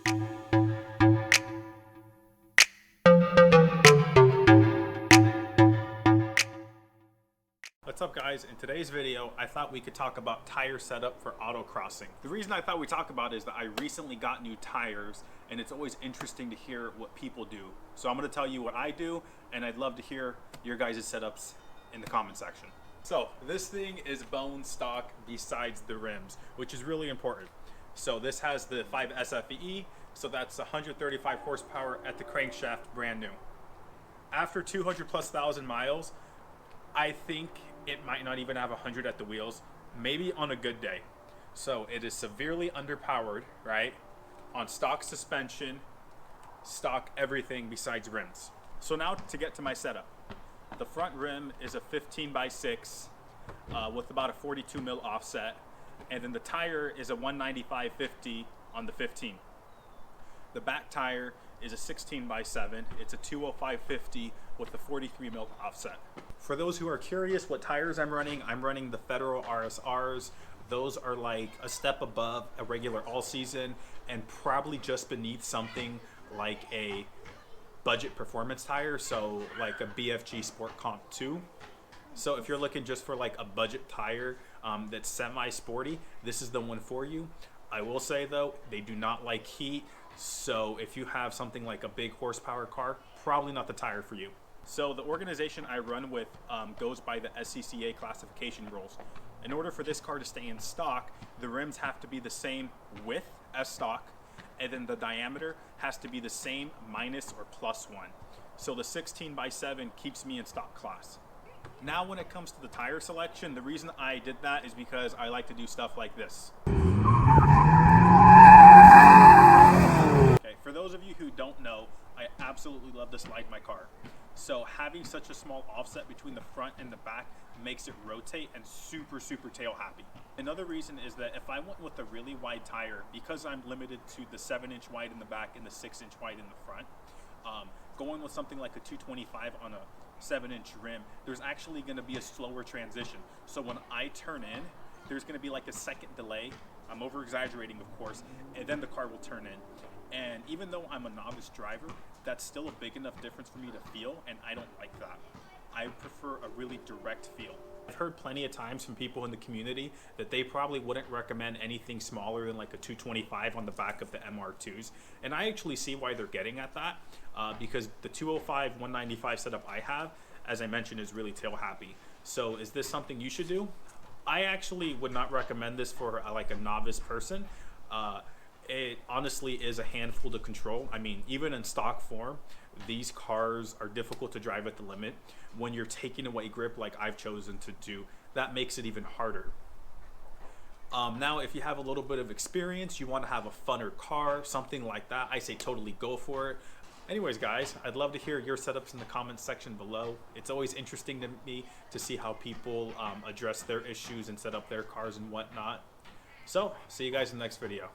What's up guys? In today's video, I thought we could talk about tire setup for autocrossing. The reason I thought we talk about it is that I recently got new tires and it's always interesting to hear what people do. So I'm going to tell you what I do, and I'd love to hear your guys' setups in the comment section. So this thing is bone stock besides the rims, which is really important. So this has the 5 SFE, so that's 135 horsepower at the crankshaft, brand new. After 200,000+ miles, I think it might not even have 100 at the wheels, maybe on a good day. So it is severely underpowered, right? On stock suspension, stock everything besides rims. So now to get to my setup. The front rim is a 15x6 with about a 42 mil offset, and then the tire is a 195/50 on the 15. The back tire is a 16x7. It's a 205/50 with a 43 mil offset. For those who are curious what tires I'm running the Federal RSRs. Those are like a step above a regular all season and probably just beneath something like a budget performance tire, so like a BFG Sport Comp 2. So if you're looking just for like a budget tire that's semi-sporty, this is the one for you. I will say though, they do not like heat, so if you have something like a big horsepower car, probably not the tire for you. So the organization I run with goes by the SCCA classification rules. In order for this car to stay in stock, the rims have to be the same width as stock, and then the diameter has to be the same minus or plus 1. So the 16x7 keeps me in stock class. Now when it comes to the tire selection, the reason I did that is because I like to do stuff like this. Okay, for those of you who don't know, I absolutely love to slide my car. So having such a small offset between the front and the back makes it rotate and super tail happy. Another reason is that if I went with a really wide tire, because I'm limited to the 7-inch wide in the back and the 6-inch wide in the front, going with something like a 225 on a 7-inch rim, there's actually going to be a slower transition. So when I turn in, there's going to be like a second delay. I'm over exaggerating, of course, and then the car will turn in. And even though I'm a novice driver, that's still a big enough difference for me to feel, and I don't like that. I prefer a really direct feel. I've heard plenty of times from people in the community that they probably wouldn't recommend anything smaller than like a 225 on the back of the MR2s. And I actually see why they're getting at that, because the 205 195 setup I have, as I mentioned, is really tail happy. So is this something you should do? I actually would not recommend this for like a novice person. It honestly is a handful to control. I mean, even in stock form, these cars are difficult to drive at the limit. When you're taking away grip like I've chosen to do, that makes it even harder. Now, if you have a little bit of experience, you want to have a funner car, something like that, I say totally go for it. Anyways, guys, I'd love to hear your setups in the comments section below. It's always interesting to me to see how people address their issues and set up their cars and whatnot. So, see you guys in the next video.